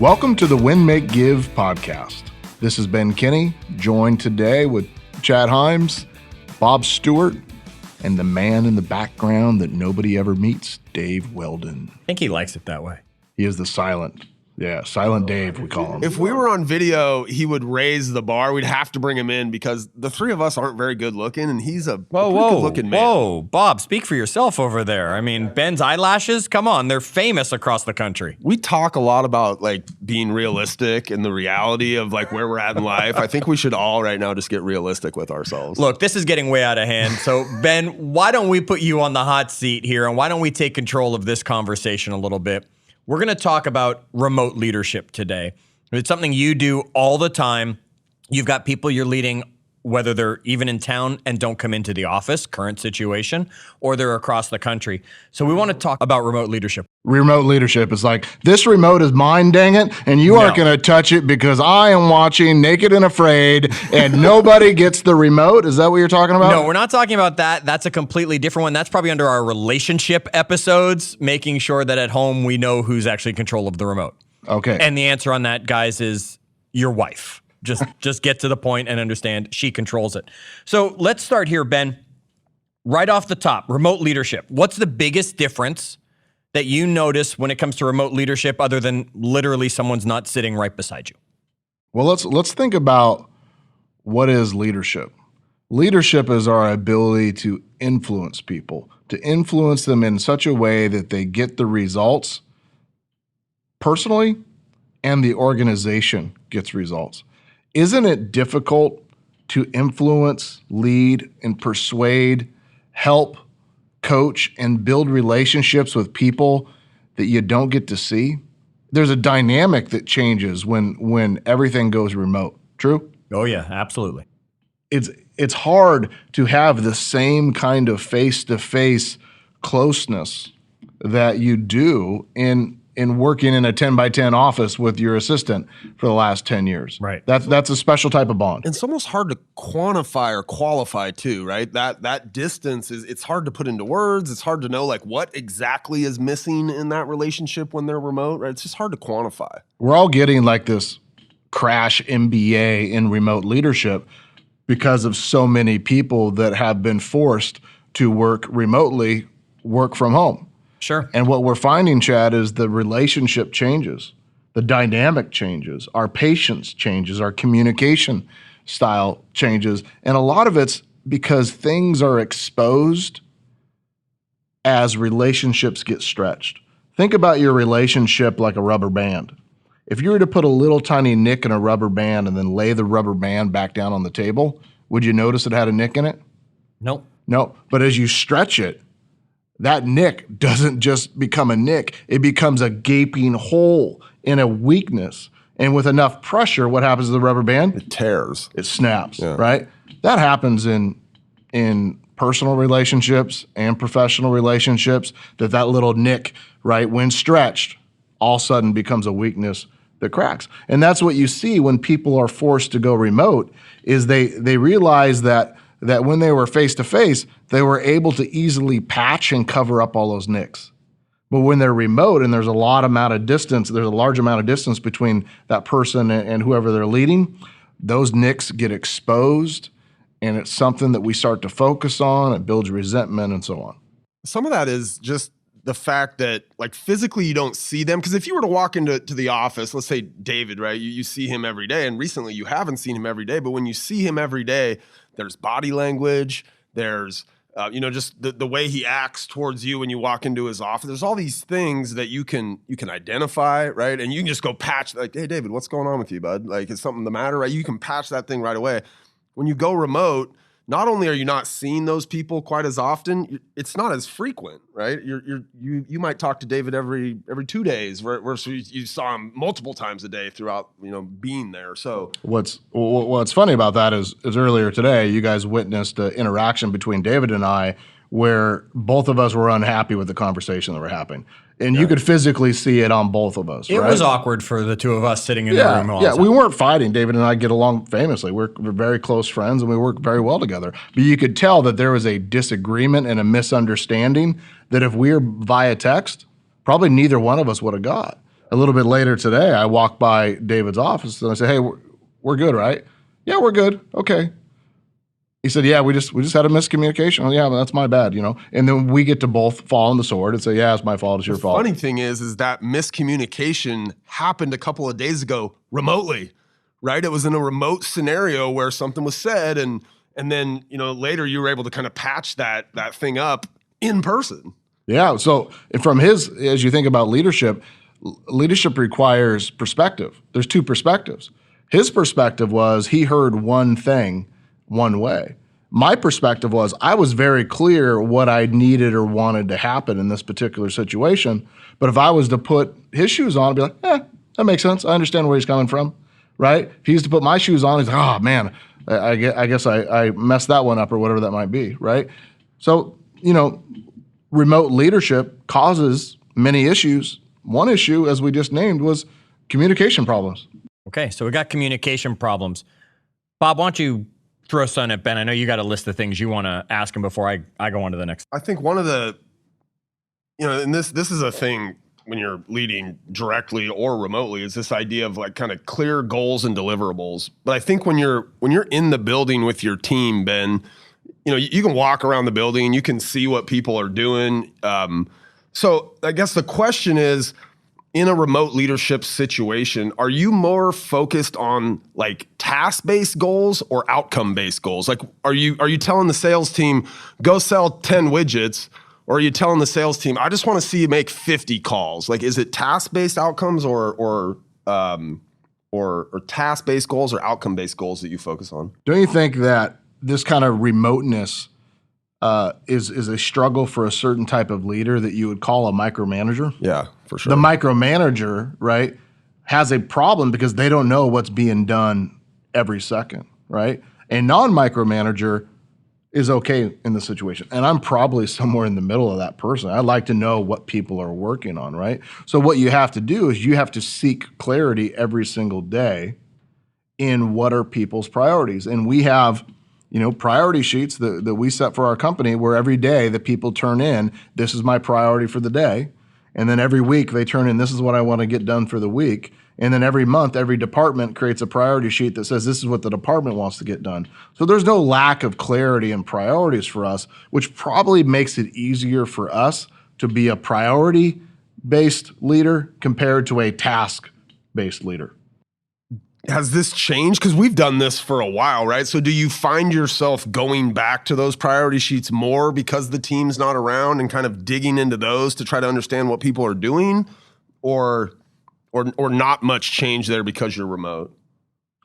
Welcome to the Win, Make, Give podcast. This is Ben Kinney, joined today with Chad Himes, Bob Stewart, and the man in the background that nobody ever meets, Dave Weldon. I think he likes it that way. He is the silent Dave, we call him. If we were on video, he would raise the bar. We'd have to bring him in because the three of us aren't very good looking, and he's a pretty good looking man. Whoa, Bob, speak for yourself over there. I mean, Ben's eyelashes, come on, they're famous across the country. We talk a lot about like being realistic and the reality of like where we're at in life. I think we should all right now just get realistic with ourselves. Look, this is getting way out of hand. So, Ben, why don't we put you on the hot seat here, and why don't we take control of this conversation a little bit? We're going to talk about remote leadership today. It's something you do all the time. You've got people you're leading, whether they're even in town and don't come into the office, current situation, or they're across the country. So we want to talk about remote leadership. Remote leadership is like, this remote is mine, dang it, and you aren't going to touch it because I am watching Naked and Afraid and nobody gets the remote? Is that what you're talking about? No, we're not talking about that. That's a completely different one. That's probably under our relationship episodes, making sure that at home we know who's actually in control of the remote. Okay. And the answer on that, guys, is your wife. Just get to the point and understand she controls it. So let's start here, Ben. Right off the top, remote leadership. What's the biggest difference that you notice when it comes to remote leadership other than literally someone's not sitting right beside you? Well, let's think about what is leadership. Leadership is our ability to influence people, to influence them in such a way that they get the results personally and the organization gets results. Isn't it difficult to influence, lead, and persuade, help, coach, and build relationships with people that you don't get to see? There's a dynamic that changes when everything goes remote. True? Oh yeah, absolutely. It's hard to have the same kind of face-to-face closeness that you do in working in a 10 by 10 office with your assistant for the last 10 years. Right. That's a special type of bond. It's almost hard to quantify or qualify too, right? That distance it's hard to put into words. It's hard to know like what exactly is missing in that relationship when they're remote, right? It's just hard to quantify. We're all getting like this crash MBA in remote leadership because of so many people that have been forced to work remotely, work from home. Sure. And what we're finding, Chad, is the relationship changes, the dynamic changes, our patience changes, our communication style changes. And a lot of it's because things are exposed as relationships get stretched. Think about your relationship like a rubber band. If you were to put a little tiny nick in a rubber band and then lay the rubber band back down on the table, would you notice it had a nick in it? Nope. No. But as you stretch it, that nick doesn't just become a nick, it becomes a gaping hole in a weakness. And with enough pressure, what happens to the rubber band? It tears. It snaps, right? That happens in personal relationships and professional relationships, that little nick, right, when stretched, all of a sudden becomes a weakness that cracks. And that's what you see when people are forced to go remote, is they realize that when they were face-to-face, they were able to easily patch and cover up all those nicks. But when they're remote and there's a large amount of distance between that person and whoever they're leading, those nicks get exposed, and it's something that we start to focus on. It builds resentment and so on. Some of that is just the fact that like physically you don't see them. Because if you were to walk into the office, let's say David, right? You see him every day, and recently you haven't seen him every day, but when you see him every day, there's body language, there's just the way he acts towards you when you walk into his office. There's all these things that you can identify, right? And you can just go patch like, hey David, what's going on with you, bud? Like, is something the matter, right? You can patch that thing right away. When you go remote, not only are you not seeing those people quite as often, it's not as frequent, right? You might talk to David every 2 days, where you saw him multiple times a day throughout being there. So what's funny about that is earlier today you guys witnessed an interaction between David and I where both of us were unhappy with the conversation that were happening. And you could physically see it on both of us. It was awkward for the two of us sitting in the room. Yeah, we weren't fighting. David and I get along famously. We're very close friends and we work very well together. But you could tell that there was a disagreement and a misunderstanding that if we were via text, probably neither one of us would have got. A little bit later today, I walked by David's office and I said, "Hey, we're good, right?" "Yeah, we're good." "Okay." He said, "Yeah, we just had a miscommunication." "Oh, yeah, well, that's my bad, you know." And then we get to both fall on the sword and say, "Yeah, it's my fault. It's your fault." Funny thing is that miscommunication happened a couple of days ago remotely, right? It was in a remote scenario where something was said, and then later you were able to kind of patch that thing up in person. Yeah. So from as you think about leadership, leadership requires perspective. There's two perspectives. His perspective was he heard one thing one way. My perspective was I was very clear what I needed or wanted to happen in this particular situation. But if I was to put his shoes on, I'd be like, that makes sense. I understand where he's coming from, right? If he used to put my shoes on, he's like, oh man, I guess I messed that one up or whatever that might be, right? So, remote leadership causes many issues. One issue, as we just named, was communication problems. Okay, so we got communication problems. Bob, why don't you throw something at Ben? I know you got a list of things you want to ask him before I go on to the next. I think one of the, and this is a thing when you're leading directly or remotely, is this idea of like kind of clear goals and deliverables. But I think when you're in the building with your team, Ben, you can walk around the building, you can see what people are doing. So I guess the question is, in a remote leadership situation, are you more focused on like task-based goals or outcome-based goals? Like, are you telling the sales team, go sell 10 widgets, or are you telling the sales team, I just want to see you make 50 calls? Like, is it task-based outcomes or task-based goals or outcome-based goals that you focus on? Don't you think that this kind of remoteness is a struggle for a certain type of leader that you would call a micromanager? Yeah, for sure. The micromanager, right, has a problem because they don't know what's being done every second, right? A non-micromanager is okay in the situation. And I'm probably somewhere in the middle of that person. I'd like to know what people are working on, right? So what you have to do is you have to seek clarity every single day in what are people's priorities. And we have priority sheets that we set for our company where every day the people turn in, this is my priority for the day. And then every week they turn in, this is what I want to get done for the week. And then every month, every department creates a priority sheet that says this is what the department wants to get done. So there's no lack of clarity and priorities for us, which probably makes it easier for us to be a priority-based leader compared to a task-based leader. Has this changed? Because we've done this for a while, right? So do you find yourself going back to those priority sheets more because the team's not around and kind of digging into those to try to understand what people are doing, or not much change there because you're remote?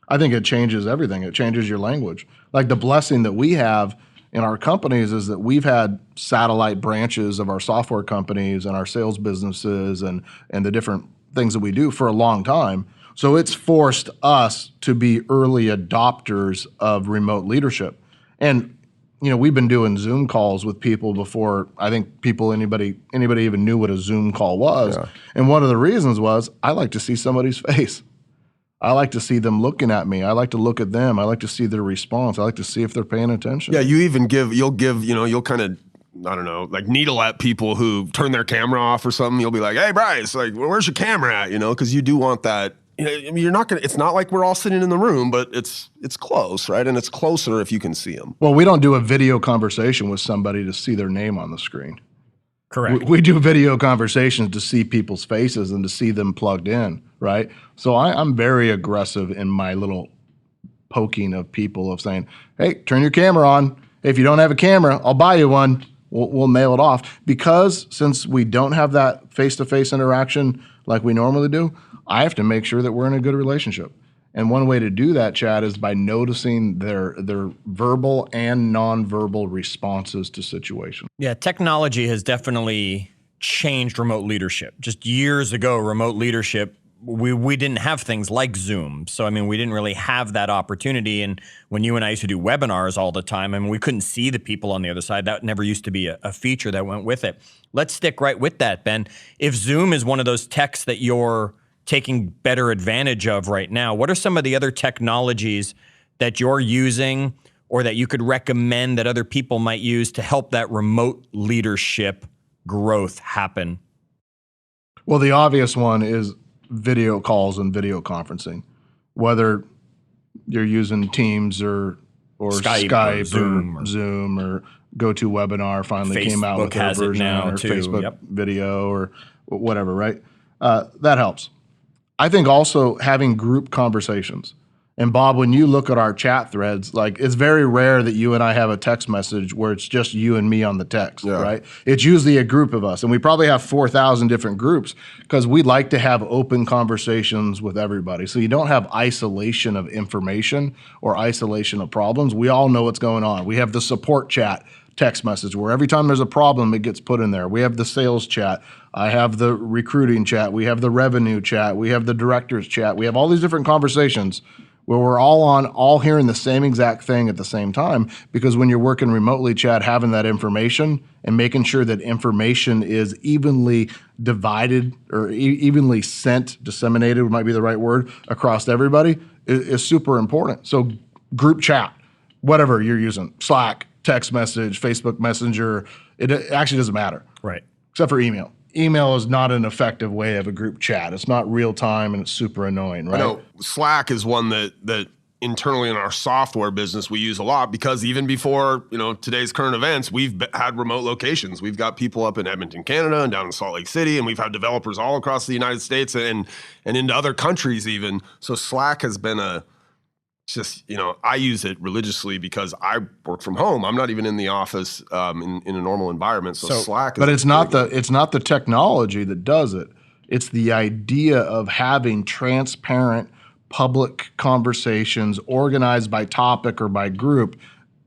I think it changes everything. It changes your language. Like the blessing that we have in our companies is that we've had satellite branches of our software companies and our sales businesses and the different things that we do for a long time. So it's forced us to be early adopters of remote leadership. And, we've been doing Zoom calls with people before I think anybody even knew what a Zoom call was. Yeah. And one of the reasons was I like to see somebody's face. I like to see them looking at me. I like to look at them. I like to see their response. I like to see if they're paying attention. Yeah, you'll kind of, I don't know, like needle at people who turn their camera off or something. You'll be like, hey, Bryce, like, where's your camera at? Because you do want that. I mean, it's not like we're all sitting in the room, but it's close, right? And it's closer if you can see them. Well, we don't do a video conversation with somebody to see their name on the screen. Correct. We do video conversations to see people's faces and to see them plugged in, right? So I'm very aggressive in my little poking of people of saying, hey, turn your camera on. If you don't have a camera, I'll buy you one. We'll mail it off. Because since we don't have that face-to-face interaction like we normally do, I have to make sure that we're in a good relationship. And one way to do that, Chad, is by noticing their verbal and nonverbal responses to situations. Yeah, technology has definitely changed remote leadership. Just years ago, remote leadership, we didn't have things like Zoom. So, I mean, we didn't really have that opportunity. And when you and I used to do webinars all the time, I mean, we couldn't see the people on the other side. That never used to be a feature that went with it. Let's stick right with that, Ben. If Zoom is one of those techs that you're taking better advantage of right now, what are some of the other technologies that you're using or that you could recommend that other people might use to help that remote leadership growth happen? Well, the obvious one is video calls and video conferencing, whether you're using Teams or Skype or or Zoom or GoToWebinar finally came out with Facebook their has it version, now, or too. Facebook Yep. video or whatever, right? That helps. I think also having group conversations. And Bob, when you look at our chat threads, like it's very rare that you and I have a text message where it's just you and me on the text, right? It's usually a group of us. And we probably have 4,000 different groups because we like to have open conversations with everybody. So you don't have isolation of information or isolation of problems. We all know what's going on. We have the support chat text message where every time there's a problem, it gets put in there. We have the sales chat. I have the recruiting chat. We have the revenue chat. We have the directors chat. We have all these different conversations where we're all hearing the same exact thing at the same time, because when you're working remotely, Chad, having that information and making sure that information is evenly divided or evenly sent, disseminated might be the right word, across everybody is super important. So group chat, whatever you're using, Slack, text message, Facebook Messenger, it actually doesn't matter. Right. Except for email. Email is not an effective way of a group chat. It's not real time and it's super annoying, right? I know Slack is one that internally in our software business we use a lot, because even before today's current events, we've had remote locations. We've got people up in Edmonton, Canada, and down in Salt Lake City, and we've had developers all across the United States and into other countries even. So Slack has been I use it religiously because I work from home. I'm not even in the office in a normal environment. So Slack is But it's not the technology that does it. It's the idea of having transparent public conversations organized by topic or by group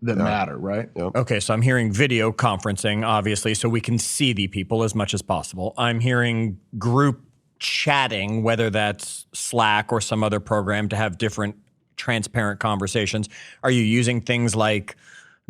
that matter, right? Yep. Okay, so I'm hearing video conferencing, obviously, so we can see the people as much as possible. I'm hearing group chatting, whether that's Slack or some other program, to have different transparent conversations. Are you using things like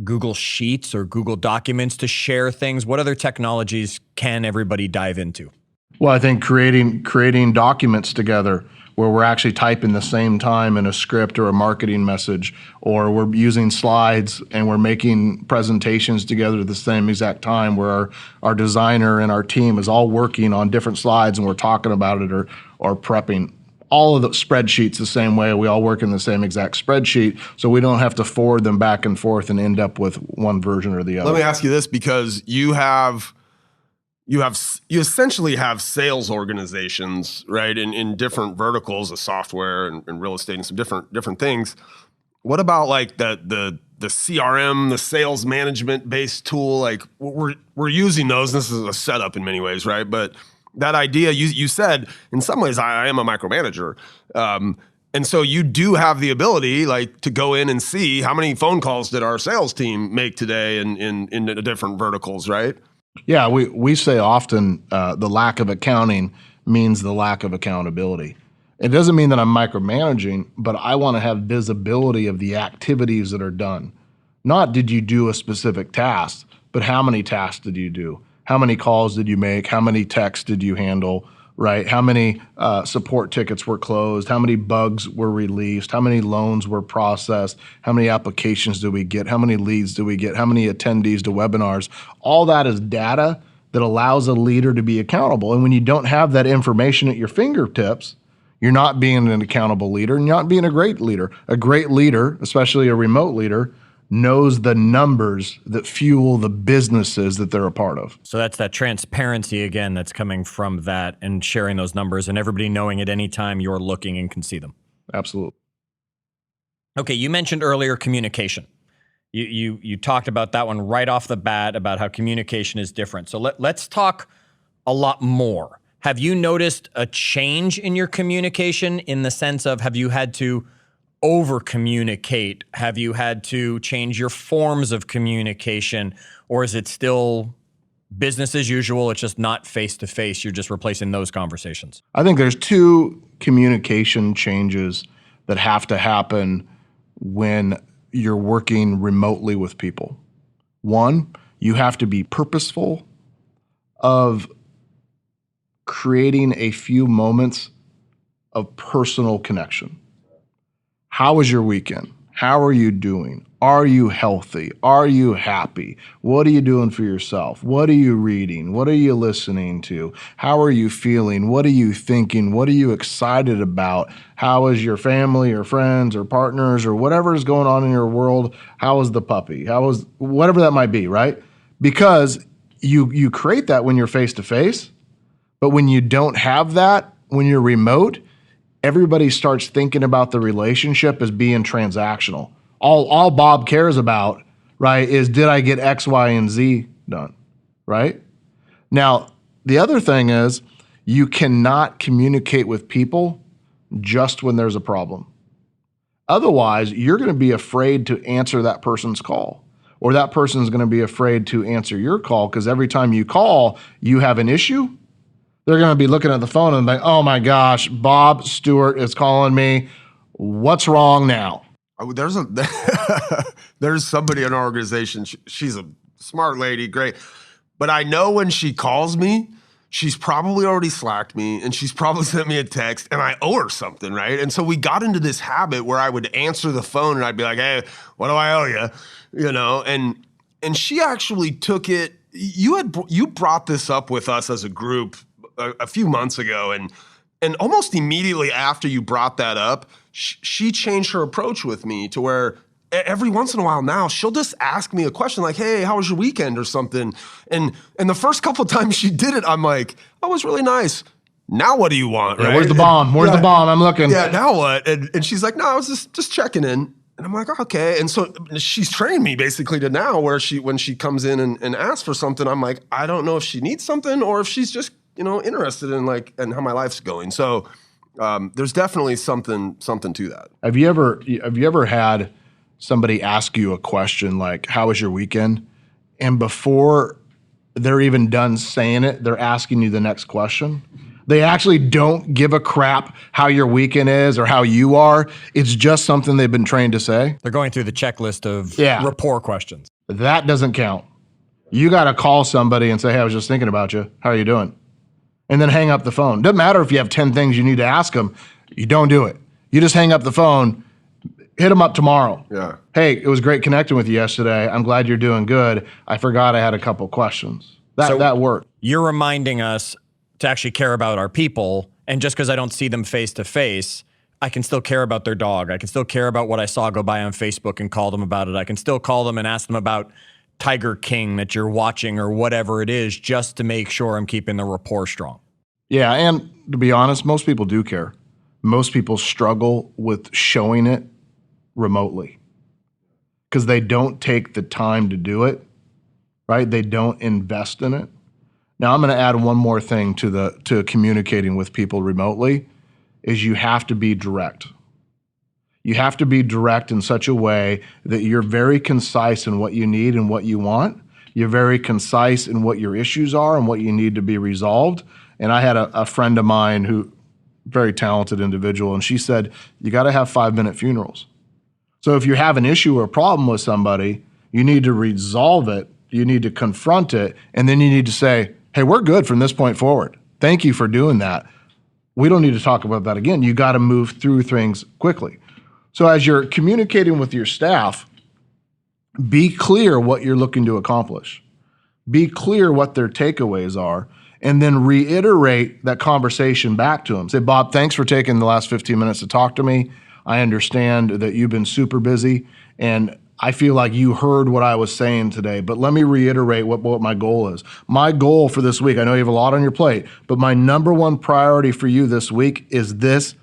Google Sheets or Google Documents to share things? What other technologies can everybody dive into? Well, I think creating documents together where we're actually typing the same time in a script or a marketing message, or we're using slides and we're making presentations together at the same exact time, where our designer and our team is all working on different slides and we're talking about it or prepping. All of the spreadsheets the same way. We all work in the same exact spreadsheet, so we don't have to forward them back and forth and end up with one version or the other. Let me ask you this, because you essentially have sales organizations, right, in different verticals of software and real estate and some different things. What about like the CRM, the sales management based tool? Like we're using those. This is a setup in many ways, right? But that idea, you said, in some ways, I am a micromanager. And so you do have the ability, like, to go in and see how many phone calls did our sales team make today in the different verticals, right? Yeah, we say often the lack of accounting means the lack of accountability. It doesn't mean that I'm micromanaging, but I want to have visibility of the activities that are done. Not did you do a specific task, but how many tasks did you do? How many calls did you make? How many texts did you handle, right? How many support tickets were closed? How many bugs were released? How many loans were processed? How many applications do we get? How many leads do we get? How many attendees to webinars? All that is data that allows a leader to be accountable. And when you don't have that information at your fingertips, you're not being an accountable leader and you're not being a great leader. A great leader, especially a remote leader, knows the numbers that fuel the businesses that they're a part of. So that's that transparency again that's coming from that, and sharing those numbers and everybody knowing at any time you're looking and can see them. Absolutely. Okay, you mentioned earlier communication. You talked about that one right off the bat, about how communication is different. So let's talk a lot more. Have you noticed a change in your communication, in the sense of, have you had to over communicate? Have you had to change your forms of communication? Or is it still business as usual? It's just not face to face. You're just replacing those conversations. I think there's two communication changes that have to happen when you're working remotely with people. One, you have to be purposeful of creating a few moments of personal connection. How was your weekend? How are you doing? Are you healthy? Are you happy? What are you doing for yourself? What are you reading? What are you listening to? How are you feeling? What are you thinking? What are you excited about? How is your family or friends or partners or whatever is going on in your world? How is the puppy? How is whatever that might be, right? Because you create that when you're face to face, but when you don't have that, when you're remote, everybody starts thinking about the relationship as being transactional. All Bob cares about, right, is did I get X, Y, and Z done, right? Now, the other thing is you cannot communicate with people just when there's a problem. Otherwise, you're going to be afraid to answer that person's call, or that person's going to be afraid to answer your call because every time you call, you have an issue. They're going to be looking at the phone and like, oh my gosh, Bob Stewart is calling me. What's wrong now? There's there's somebody in our organization. She's a smart lady, great. But I know when she calls me, she's probably already Slacked me and she's probably sent me a text and I owe her something, right? And so we got into this habit where I would answer the phone and I'd be like, hey, what do I owe you? You know, and she actually took it. You brought this up with us as a group a few months ago, and almost immediately after you brought that up, she changed her approach with me to where every once in a while now she'll just ask me a question like, hey, how was your weekend or something? And the first couple of times she did it, I'm like, oh, it was really nice. Now what do you want? Yeah, right? where's the bomb? Where's the bomb? I'm looking. Yeah, now what? And she's like, no, I was just checking in. And I'm like, oh, okay. And so she's trained me basically to now where when she comes in and asks for something, I'm like, I don't know if she needs something or if she's just, interested in and how my life's going. So there's definitely something to that. Have you ever had somebody ask you a question like, how was your weekend? And before they're even done saying it, they're asking you the next question. They actually don't give a crap how your weekend is or how you are. It's just something they've been trained to say. They're going through the checklist of rapport questions. That doesn't count. You got to call somebody and say, hey, I was just thinking about you. How are you doing? And then hang up the phone. Doesn't matter if you have 10 things you need to ask them. You don't do it. You just hang up the phone, hit them up tomorrow. Yeah. Hey, it was great connecting with you yesterday. I'm glad you're doing good. I forgot I had a couple questions. That worked. You're reminding us to actually care about our people. And just because I don't see them face to face, I can still care about their dog. I can still care about what I saw go by on Facebook and call them about it. I can still call them and ask them about Tiger King that you're watching or whatever it is, just to make sure I'm keeping the rapport strong. Yeah, and to be honest, most people do care. Most people struggle with showing it remotely because they don't take the time to do it, right? They don't invest in it. Now, I'm going to add one more thing to communicating with people remotely is you have to be direct. You have to be direct in such a way that you're very concise in what you need and what you want. You're very concise in what your issues are and what you need to be resolved. And I had a friend of mine who, very talented individual, and she said, you got to have 5-minute funerals. So if you have an issue or a problem with somebody, you need to resolve it, you need to confront it, and then you need to say, hey, we're good from this point forward. Thank you for doing that. We don't need to talk about that again. You got to move through things quickly. So as you're communicating with your staff, be clear what you're looking to accomplish. Be clear what their takeaways are, and then reiterate that conversation back to them. Say, Bob, thanks for taking the last 15 minutes to talk to me. I understand that you've been super busy, and I feel like you heard what I was saying today, but let me reiterate what my goal is. My goal for this week, I know you have a lot on your plate, but my number one priority for you this week is this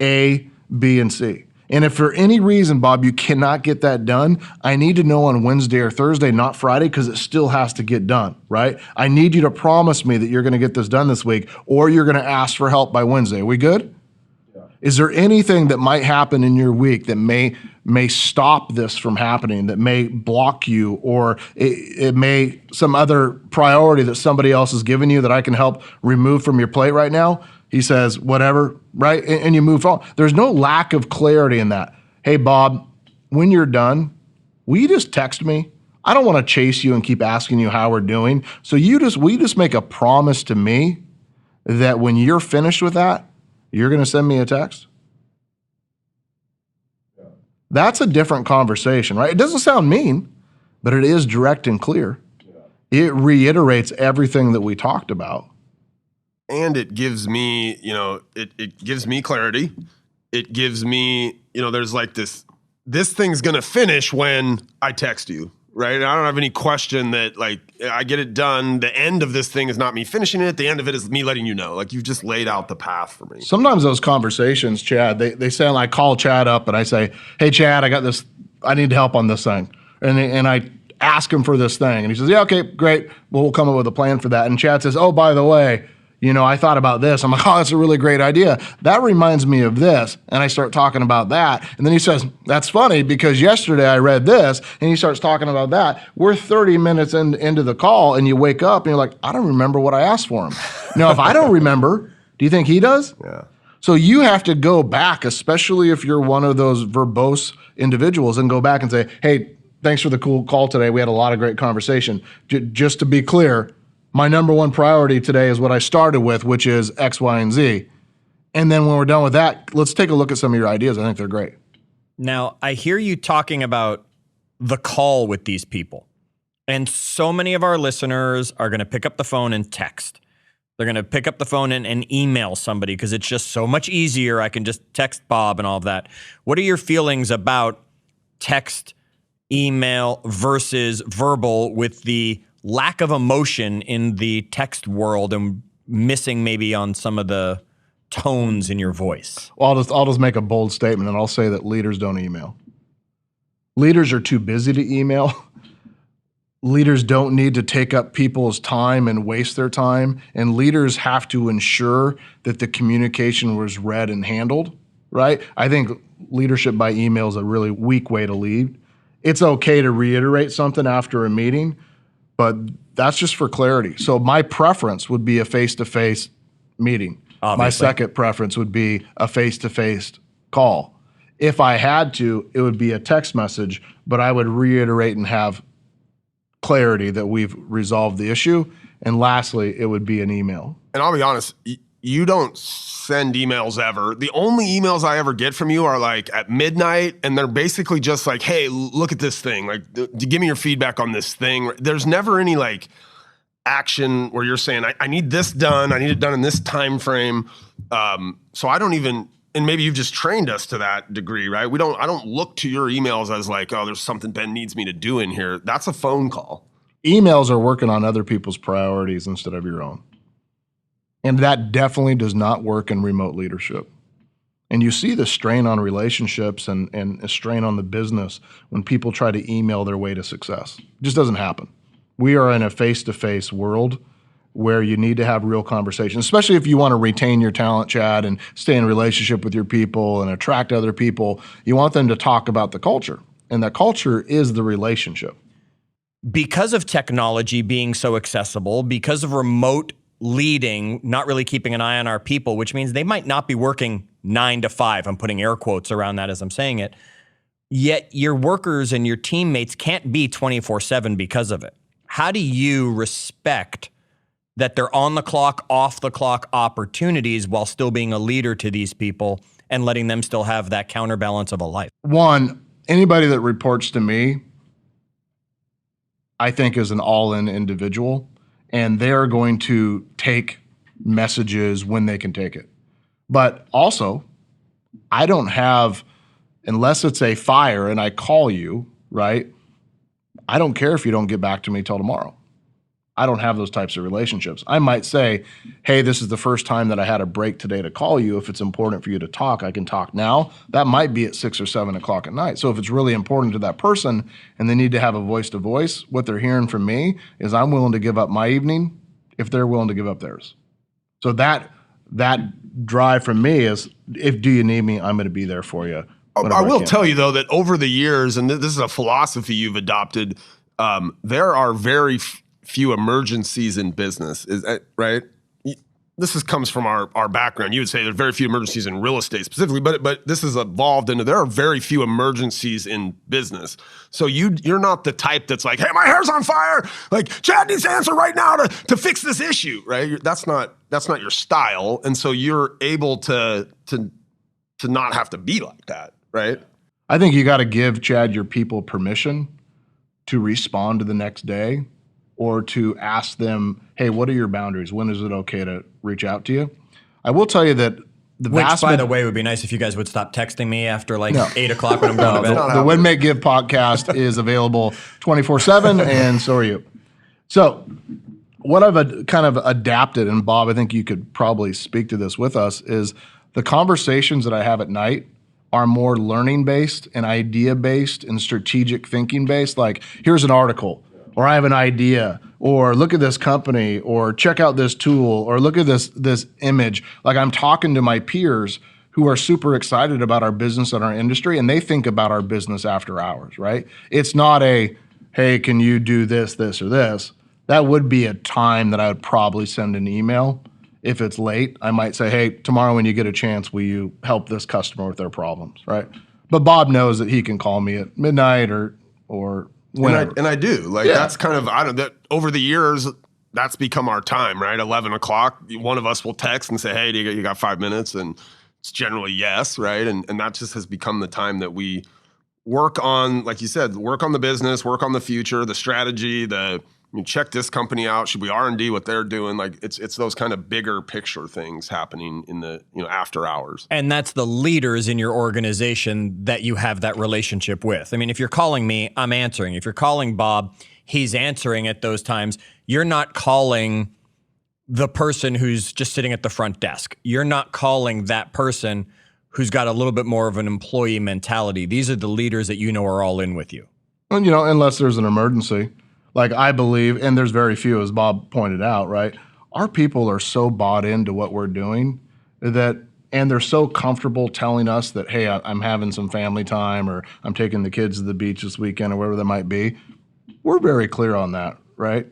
A, B, and C. And if for any reason, Bob, you cannot get that done, I need to know on Wednesday or Thursday, not Friday, because it still has to get done, right? I need you to promise me that you're going to get this done this week, or you're going to ask for help by Wednesday. Are we good? Yeah. Is there anything that might happen in your week that may stop this from happening, that may block you, or it may some other priority that somebody else has given you that I can help remove from your plate right now? He says, whatever, right? And you move on. There's no lack of clarity in that. Hey, Bob, when you're done, will you just text me? I don't want to chase you and keep asking you how we're doing. So we just make a promise to me that when you're finished with that, you're going to send me a text. That's a different conversation, right? It doesn't sound mean, but it is direct and clear. It reiterates everything that we talked about. And it gives me, it gives me clarity. It gives me, there's like this thing's going to finish when I text you, right? And I don't have any question that like I get it done. The end of this thing is not me finishing it. The end of it is me letting you know. Like you've just laid out the path for me. Sometimes those conversations, Chad, they sound like I call Chad up and I say, hey, Chad, I got this. I need help on this thing. And I ask him for this thing. And he says, yeah, okay, great. Well, we'll come up with a plan for that. And Chad says, oh, by the way, I thought about this. I'm like, oh, that's a really great idea. That reminds me of this. And I start talking about that. And then he says, that's funny because yesterday I read this. And he starts talking about that. We're 30 minutes into the call and you wake up and you're like, I don't remember what I asked for him. Now, if I don't remember, do you think he does? Yeah. So you have to go back, especially if you're one of those verbose individuals, and go back and say, hey, thanks for the cool call today. We had a lot of great conversation. Just to be clear, my number one priority today is what I started with, which is X, Y, and Z. And then when we're done with that, let's take a look at some of your ideas. I think they're great. Now, I hear you talking about the call with these people. And so many of our listeners are going to pick up the phone and text. They're going to pick up the phone and email somebody because it's just so much easier. I can just text Bob and all of that. What are your feelings about text, email versus verbal with the lack of emotion in the text world and missing maybe on some of the tones in your voice? Well, I'll just make a bold statement, and I'll say that leaders don't email. Leaders are too busy to email. Leaders don't need to take up people's time and waste their time. And leaders have to ensure that the communication was read and handled, right? I think leadership by email is a really weak way to lead. It's okay to reiterate something after a meeting, but that's just for clarity. So my preference would be a face-to-face meeting. Obviously. My second preference would be a face-to-face call. If I had to, it would be a text message, but I would reiterate and have clarity that we've resolved the issue. And lastly, it would be an email. And I'll be honest, you don't send emails ever. The only emails I ever get from you are like at midnight, and they're basically just like, hey, look at this thing. Like, give me your feedback on this thing. There's never any like action where you're saying, I need this done. I need it done in this time frame. So I don't even, and maybe you've just trained us to that degree, right? I don't look to your emails as like, oh, there's something Ben needs me to do in here. That's a phone call. Emails are working on other people's priorities instead of your own. And that definitely does not work in remote leadership. And you see the strain on relationships and a strain on the business when people try to email their way to success. It just doesn't happen. We are in a face-to-face world where you need to have real conversations, especially if you want to retain your talent, Chad, and stay in relationship with your people and attract other people. You want them to talk about the culture, and that culture is the relationship. Because of technology being so accessible, because of remote leading, not really keeping an eye on our people, which means they might not be working 9 to 5. I'm putting air quotes around that as I'm saying it. Yet your workers and your teammates can't be 24/7 because of it. How do you respect that they're on the clock, off the clock opportunities while still being a leader to these people and letting them still have that counterbalance of a life? One, anybody that reports to me, I think is an all-in individual, and they're going to take messages when they can take it. But also, I don't have, unless it's a fire and I call you, right? I don't care if you don't get back to me till tomorrow. I don't have those types of relationships. I might say, hey, this is the first time that I had a break today to call you. If it's important for you to talk, I can talk now. That might be at 6 or 7 o'clock at night. So if it's really important to that person and they need to have a voice to voice, what they're hearing from me is I'm willing to give up my evening if they're willing to give up theirs. So that drive from me is, if do you need me, I'm going to be there for you. I will tell you, though, that over the years, and this is a philosophy you've adopted, there are very few emergencies in business, right? This comes from our background. You would say there's very few emergencies in real estate specifically, but this has evolved into there are very few emergencies in business. So you're not the type that's like, hey, my hair's on fire. Like, Chad needs to answer right now to fix this issue, right? That's not your style, and so you're able to not have to be like that, right? I think you got to give, Chad, your people permission to respond to the next day or to ask them, hey, what are your boundaries? When is it okay to reach out to you? I will tell you that Which, by the way, would be nice if you guys would stop texting me after like 8 o'clock when I'm going to bed. The When Make Give podcast is available 24/7, and so are you. So what I've kind of adapted, and Bob, I think you could probably speak to this with us, is the conversations that I have at night are more learning-based and idea-based and strategic thinking-based. Like, here's an article, or I have an idea, or look at this company, or check out this tool, or look at this image. Like, I'm talking to my peers who are super excited about our business and our industry, and they think about our business after hours, right? It's not a, hey, can you do this, this, or this? That would be a time that I would probably send an email. If it's late, I might say, hey, tomorrow when you get a chance, will you help this customer with their problems, right? But Bob knows that he can call me at midnight or whenever. And I do. Like, that's kind of, that over the years, that's become our time, right? 11 o'clock, one of us will text and say, hey, you got 5 minutes? And it's generally yes, right? And that just has become the time that we work on, like you said, work on the business, work on the future, the strategy, check this company out. Should we R&D what they're doing? Like, it's those kind of bigger picture things happening in the after hours. And that's the leaders in your organization that you have that relationship with. I mean, if you're calling me, I'm answering. If you're calling Bob, he's answering at those times. You're not calling the person who's just sitting at the front desk. You're not calling that person who's got a little bit more of an employee mentality. These are the leaders that you know are all in with you. And, unless there's an emergency. Like, I believe, and there's very few, as Bob pointed out, right? Our people are so bought into what we're doing and they're so comfortable telling us that, hey, I'm having some family time, or I'm taking the kids to the beach this weekend, or whatever that might be. We're very clear on that, right?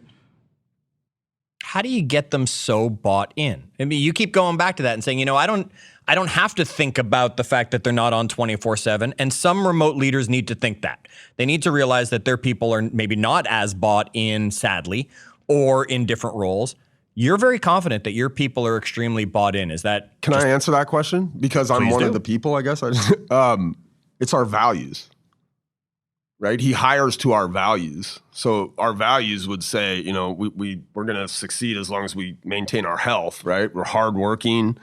How do you get them so bought in? I mean, you keep going back to that and saying, I don't have to think about the fact that they're not on 24/7. And some remote leaders need to think that. They need to realize that their people are maybe not as bought in, sadly, or in different roles. You're very confident that your people are extremely bought in. Is that? Can I answer that question? Because I'm one of the people, I guess. It's our values, right? He hires to our values. So our values would say, we're going to succeed as long as we maintain our health, right? We're hardworking.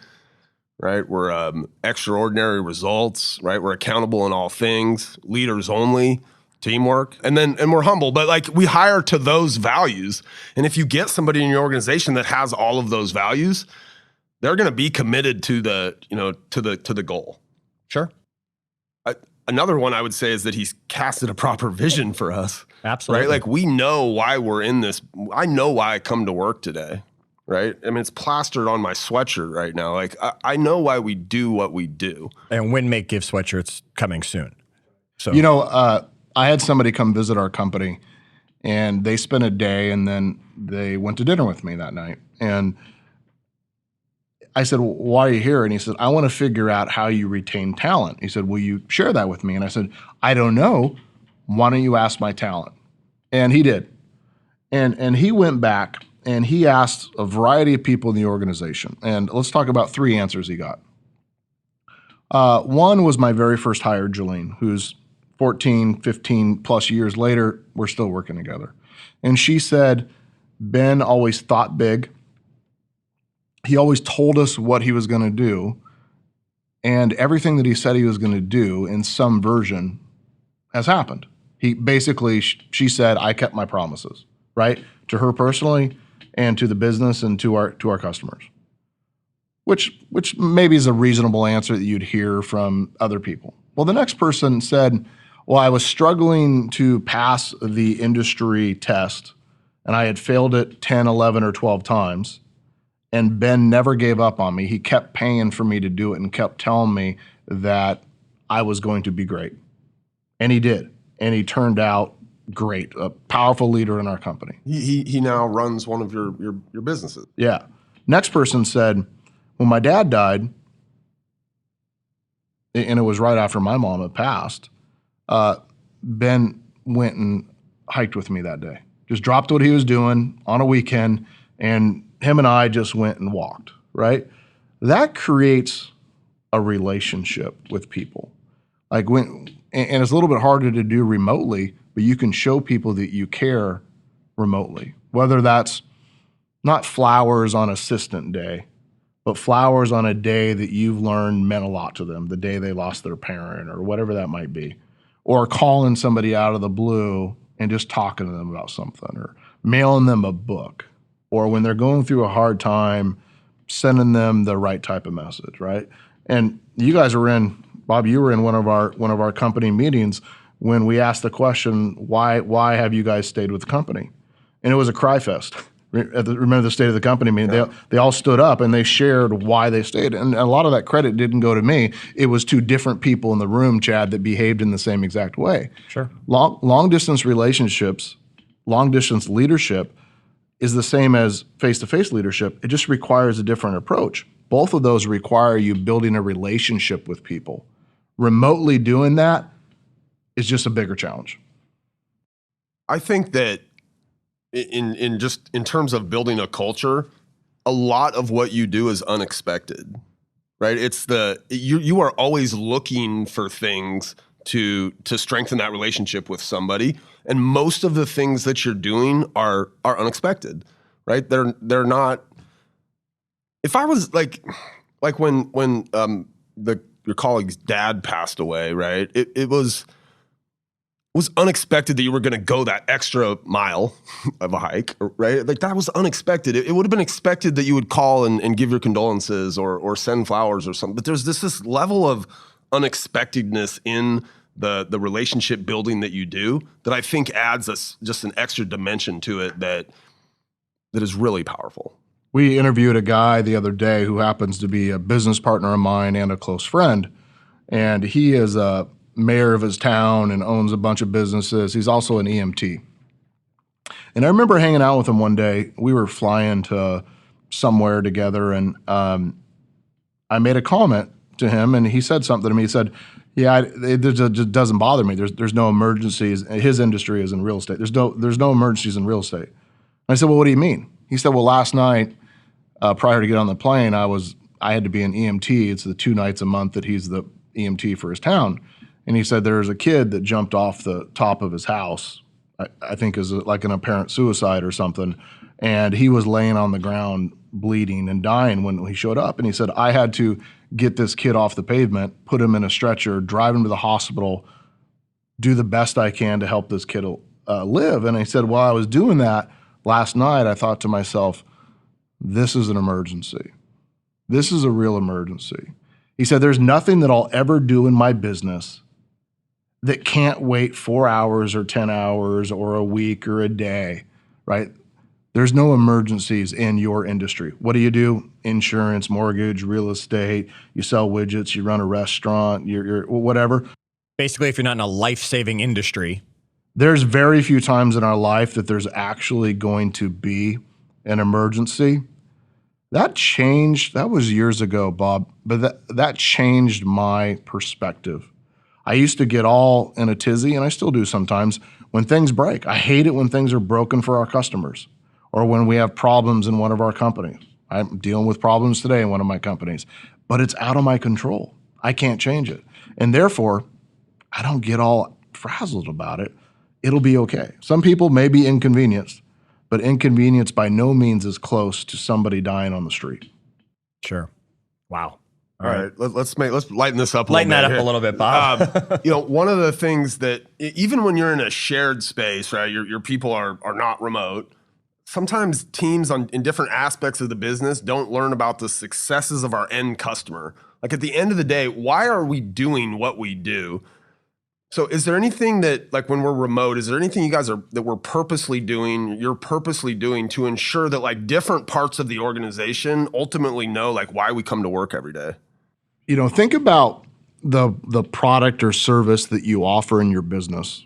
Right, we're extraordinary results. Right, we're accountable in all things. Leaders only, teamwork, and we're humble. But like, we hire to those values. And if you get somebody in your organization that has all of those values, they're going to be committed to the goal. Sure. Another one I would say is that he's casted a proper vision for us. Absolutely. Right, like, we know why we're in this. I know why I come to work today. Right? I mean, it's plastered on my sweatshirt right now. Like, I know why we do what we do. And When Make Give sweatshirts coming soon. So, I had somebody come visit our company, and they spent a day, and then they went to dinner with me that night. And I said, well, why are you here? And he said, I want to figure out how you retain talent. He said, will you share that with me? And I said, I don't know. Why don't you ask my talent? And he did. And he went back and he asked a variety of people in the organization. And let's talk about 3 answers he got. One was my very first hire, Jolene, who's 14, 15 plus years later, we're still working together. And she said, Ben always thought big. He always told us what he was going to do. And everything that he said he was going to do in some version has happened. He basically, she said, I kept my promises, right? To her personally and to the business and to our customers, which maybe is a reasonable answer that you'd hear from other people. Well, the next person said, well, I was struggling to pass the industry test and I had failed it 10, 11, or 12 times. And Ben never gave up on me. He kept paying for me to do it and kept telling me that I was going to be great. And he did. And he turned out great, a powerful leader in our company. He now runs one of your businesses. Yeah. Next person said, when my dad died, and it was right after my mom had passed, Ben went and hiked with me that day. Just dropped what he was doing on a weekend, and him and I just went and walked, right? That creates a relationship with people. Like, when and it's a little bit harder to do remotely, but you can show people that you care remotely, whether that's not flowers on assistant day, but flowers on a day that you've learned meant a lot to them, the day they lost their parent or whatever that might be, or calling somebody out of the blue and just talking to them about something, or mailing them a book, or when they're going through a hard time, sending them the right type of message, right? And you guys were in, Bob, you were in one of our company meetings when we asked the question, why have you guys stayed with the company? And it was a cry fest. Remember the state of the company meeting? Yeah. They all stood up and they shared why they stayed. And a lot of that credit didn't go to me. It was to different people in the room, Chad, that behaved in the same exact way. Sure. Long distance relationships, long distance leadership is the same as face-to-face leadership. It just requires a different approach. Both of those require you building a relationship with people. Remotely doing that is just a bigger challenge. I think that in terms of building a culture, a lot of what you do is unexpected, right? It's you are always looking for things to strengthen that relationship with somebody, and most of the things that you're doing are unexpected, right? They're not. If I was like when your colleague's dad passed away, right? It was unexpected that you were going to go that extra mile of a hike, right? Like that was unexpected. It would have been expected that you would call and give your condolences or send flowers or something. But there's this level of unexpectedness in the relationship building that you do that I think adds just an extra dimension to it that is really powerful. We interviewed a guy the other day who happens to be a business partner of mine and a close friend, and he is a mayor of his town and owns a bunch of businesses. He's also an EMT. And I remember hanging out with him one day. We were flying to somewhere together, and I made a comment to him, and he said something to me. He said, yeah, it just doesn't bother me. There's no emergencies. His industry is in real estate. There's no emergencies in real estate. And I said, well, what do you mean? He said, well, last night, prior to getting on the plane, I had to be an EMT. It's the 2 nights a month that he's the EMT for his town. And he said there was a kid that jumped off the top of his house, I think is like an apparent suicide or something, and he was laying on the ground bleeding and dying when he showed up. And he said, I had to get this kid off the pavement, put him in a stretcher, drive him to the hospital, do the best I can to help this kid live. And he said, while I was doing that last night, I thought to myself, this is an emergency. This is a real emergency. He said, there's nothing that I'll ever do in my business that can't wait 4 hours or 10 hours or a week or a day, right? There's no emergencies in your industry. What do? Insurance, mortgage, real estate, you sell widgets, you run a restaurant, you're whatever. Basically, if you're not in a life-saving industry. There's very few times in our life that there's actually going to be an emergency. That changed, that was years ago, Bob, but that changed my perspective. I used to get all in a tizzy, and I still do sometimes, when things break. I hate it when things are broken for our customers or when we have problems in one of our companies. I'm dealing with problems today in one of my companies, but it's out of my control. I can't change it. And therefore, I don't get all frazzled about it. It'll be okay. Some people may be inconvenienced, but inconvenience by no means is close to somebody dying on the street. Sure. Wow. All right, let's lighten this up. Lighten that up a little bit, Bob. One of the things that even when you're in a shared space, right, your people are not remote. Sometimes teams in different aspects of the business don't learn about the successes of our end customer. Like at the end of the day, why are we doing what we do? So is there anything that, like when we're remote, is there anything you guys that we're purposely doing, you're purposely doing to ensure that like different parts of the organization ultimately know like why we come to work every day? Think about the product or service that you offer in your business.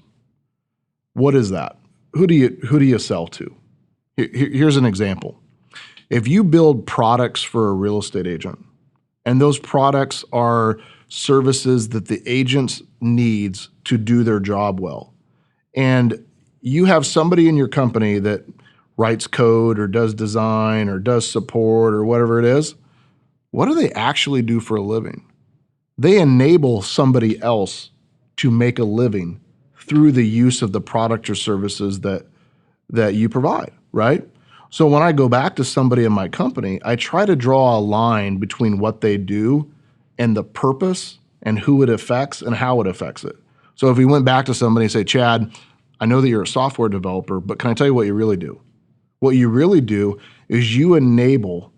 What is that? Who do you sell to? Here's an example. If you build products for a real estate agent, and those products are services that the agent needs to do their job well, and you have somebody in your company that writes code or does design or does support or whatever it is, what do they actually do for a living? They enable somebody else to make a living through the use of the product or services that you provide, right? So when I go back to somebody in my company, I try to draw a line between what they do and the purpose and who it affects and how it affects it. So if we went back to somebody and say, Chad, I know that you're a software developer, but can I tell you what you really do? What you really do is you enable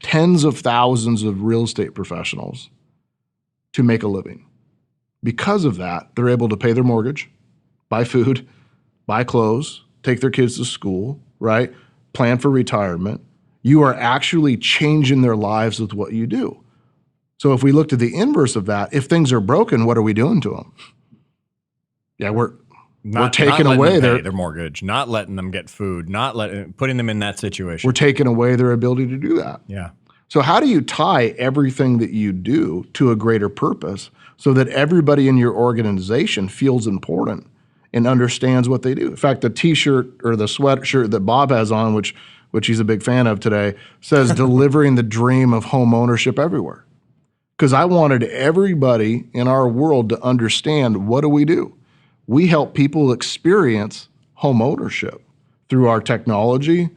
tens of thousands of real estate professionals to make a living. Because of that, they're able to pay their mortgage, buy food, buy clothes, take their kids to school, right? Plan for retirement. You are actually changing their lives with what you do. So if we looked at the inverse of that, if things are broken, what are we doing to them? Yeah, we're taking away their mortgage, not letting them get food, putting them in that situation. We're taking away their ability to do that. Yeah. So how do you tie everything that you do to a greater purpose so that everybody in your organization feels important and understands what they do? In fact, the T-shirt or the sweatshirt that Bob has on, which he's a big fan of today, says delivering the dream of home ownership everywhere. Because I wanted everybody in our world to understand, what do? We help people experience home ownership through our technology,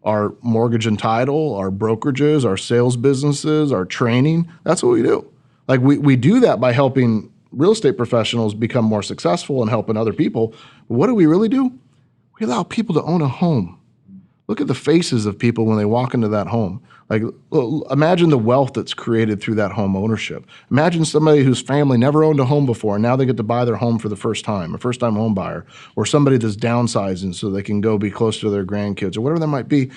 our mortgage and title, our brokerages, our sales businesses, our training. That's what we do. Like we do that by helping real estate professionals become more successful and helping other people. But what do we really do? We allow people to own a home. Look at the faces of people when they walk into that home. Like, imagine the wealth that's created through that home ownership. Imagine somebody whose family never owned a home before, and now they get to buy their home for the first time, a first-time home buyer, or somebody that's downsizing so they can go be close to their grandkids, or whatever that might be.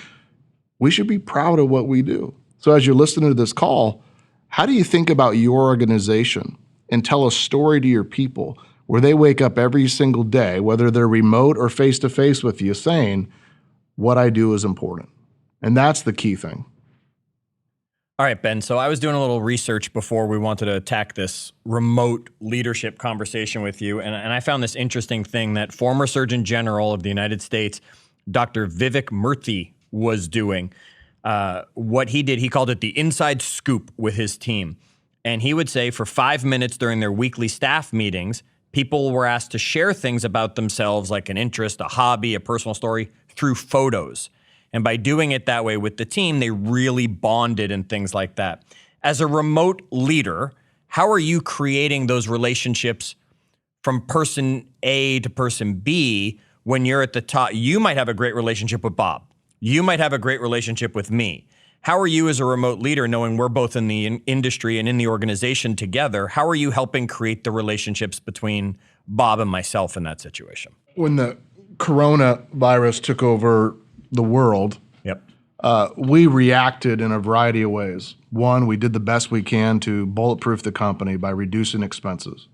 We should be proud of what we do. So as you're listening to this call, how do you think about your organization and tell a story to your people where they wake up every single day, whether they're remote or face-to-face with you, saying, what I do is important? And that's the key thing. All right, Ben. So I was doing a little research before we wanted to attack this remote leadership conversation with you. And I found this interesting thing that former Surgeon General of the United States, Dr. Vivek Murthy, was doing. What he did, he called it the inside scoop with his team. And he would say for 5 minutes during their weekly staff meetings, people were asked to share things about themselves, like an interest, a hobby, a personal story, through photos. And by doing it that way with the team, they really bonded and things like that. As a remote leader, how are you creating those relationships from person A to person B when you're at the top? You might have a great relationship with Bob. You might have a great relationship with me. How are you as a remote leader, knowing we're both in the industry and in the organization together, how are you helping create the relationships between Bob and myself in that situation? When the coronavirus took over the world, we reacted in a variety of ways. One, we did the best we can to bulletproof the company by reducing expenses.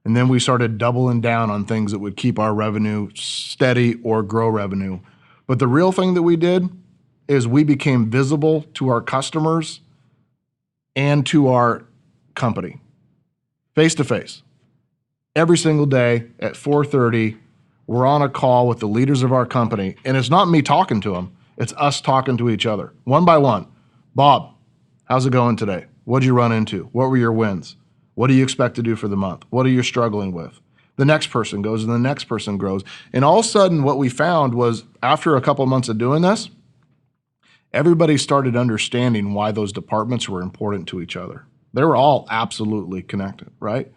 And then we started doubling down on things that would keep our revenue steady or grow revenue. But the real thing that we did is we became visible to our customers and to our company, face to face. Every single day at 4:30, we're on a call with the leaders of our company, and it's not me talking to them. It's us talking to each other, one by one. Bob, how's it going today? What'd you run into? What were your wins? What do you expect to do for the month? What are you struggling with? The next person goes and the next person grows. And all of a sudden, what we found was after a couple of months of doing this, everybody started understanding why those departments were important to each other. They were all absolutely connected, right?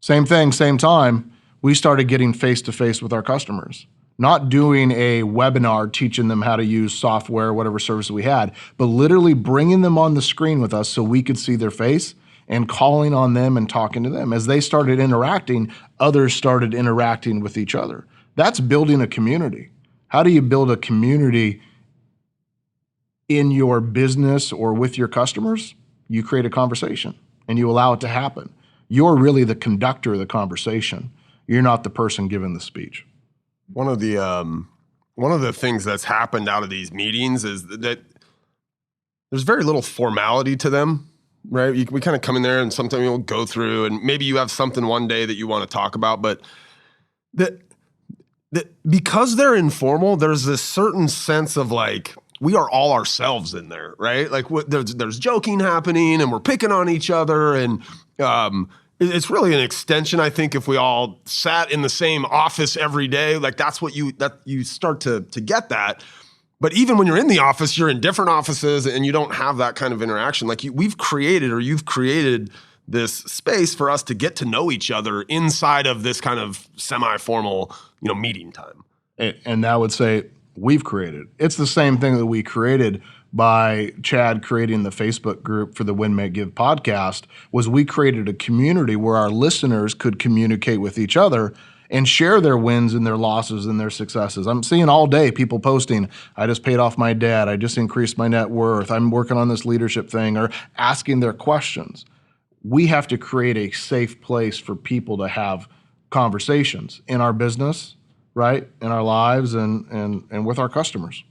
Same thing, same time, we started getting face-to-face with our customers. Not doing a webinar teaching them how to use software, whatever service we had, but literally bringing them on the screen with us so we could see their face and calling on them and talking to them. As they started interacting, others started interacting with each other. That's building a community. How do you build a community in your business or with your customers? You create a conversation and you allow it to happen. You're really the conductor of the conversation. You're not the person giving the speech. One of the things that's happened out of these meetings is that there's very little formality to them, right? We kind of come in there and sometimes we'll go through and maybe you have something one day that you want to talk about, but because they're informal, there's this certain sense of like, we are all ourselves in there, right? Like there's joking happening and we're picking on each other and It's really an extension. I think if we all sat in the same office every day, like that's what you start to get that. But even when you're in the office, you're in different offices and you don't have that kind of interaction. Like you've created this space for us to get to know each other inside of this kind of semi-formal, meeting time. And I would say we've created. It's the same thing that we created by Chad creating the Facebook group for the Win, Make, Give podcast. Was we created a community where our listeners could communicate with each other and share their wins and their losses and their successes. I'm seeing all day people posting, I just paid off my debt, I just increased my net worth, I'm working on this leadership thing, or asking their questions. We have to create a safe place for people to have conversations in our business, right? In our lives and with our customers.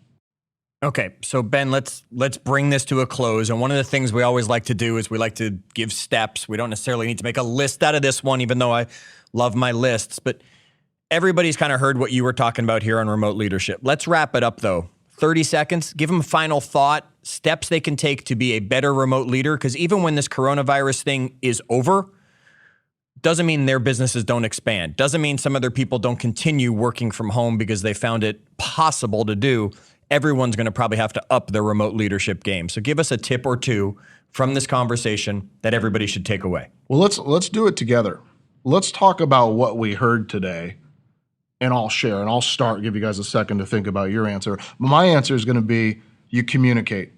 Okay, so Ben, let's bring this to a close. And one of the things we always like to do is we like to give steps. We don't necessarily need to make a list out of this one, even though I love my lists. But everybody's kind of heard what you were talking about here on remote leadership. Let's wrap it up, though. 30 seconds, give them a final thought, steps they can take to be a better remote leader. Because even when this coronavirus thing is over, doesn't mean their businesses don't expand. Doesn't mean some other people don't continue working from home because they found it possible to do. Everyone's going to probably have to up their remote leadership game. So give us a tip or two from this conversation that everybody should take away. Well, let's do it together. Let's talk about what we heard today, and I'll share, and I'll give you guys a second to think about your answer. My answer is going to be you communicate,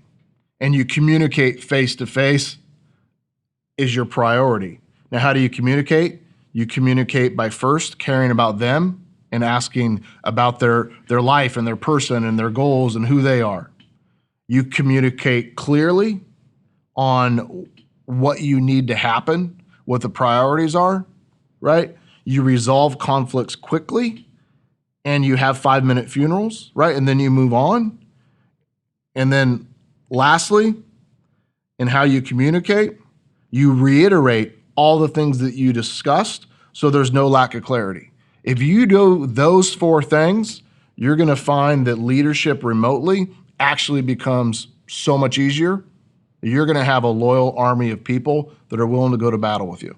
and you communicate face-to-face is your priority. Now, how do you communicate? You communicate by first caring about them and asking about their life and their person and their goals and who they are. You communicate clearly on what you need to happen, what the priorities are, right? You resolve conflicts quickly, and you have 5-minute funerals, right? And then you move on. And then lastly, in how you communicate, you reiterate all the things that you discussed so there's no lack of clarity. If you do those 4 things, you're going to find that leadership remotely actually becomes so much easier. You're going to have a loyal army of people that are willing to go to battle with you.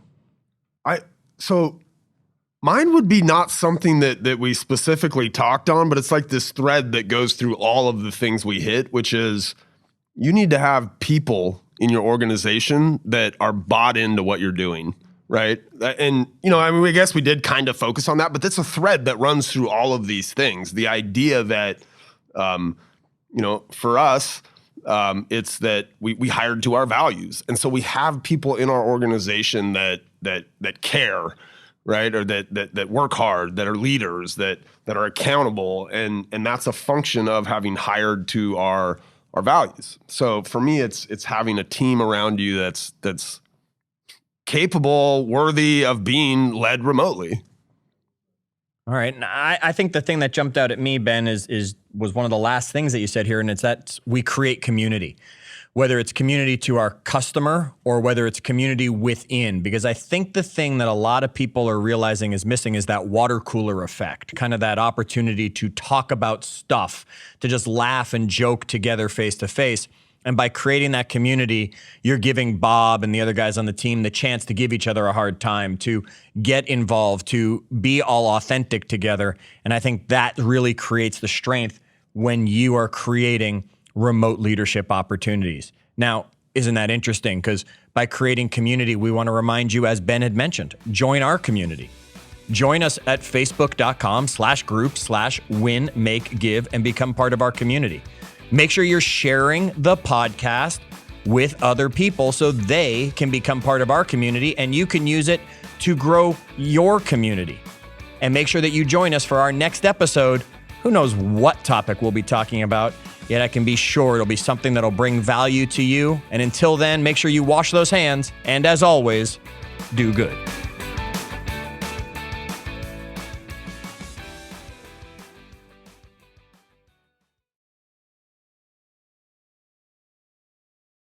So mine would be not something that we specifically talked on, but it's like this thread that goes through all of the things we hit, which is you need to have people in your organization that are bought into what you're doing. Right. And, I guess we did kind of focus on that, but that's a thread that runs through all of these things. The idea that, for us, it's that we hired to our values. And so we have people in our organization that care, right. Or that work hard, that are leaders, that are accountable. And that's a function of having hired to our values. So for me, it's having a team around you that's capable, worthy of being led remotely. All right. And I think the thing that jumped out at me, Ben, was one of the last things that you said here, and it's that we create community, whether it's community to our customer or whether it's community within. Because I think the thing that a lot of people are realizing is missing is that water cooler effect, kind of that opportunity to talk about stuff, to just laugh and joke together face to face. And by creating that community, you're giving Bob and the other guys on the team the chance to give each other a hard time, to get involved, to be all authentic together. And I think that really creates the strength when you are creating remote leadership opportunities. Now, isn't that interesting? Because by creating community, we want to remind you, as Ben had mentioned, join our community. Join us at facebook.com/group/win-make-give and become part of our community. Make sure you're sharing the podcast with other people so they can become part of our community and you can use it to grow your community. And make sure that you join us for our next episode. Who knows what topic we'll be talking about, yet I can be sure it'll be something that'll bring value to you. And until then, make sure you wash those hands. And as always, do good.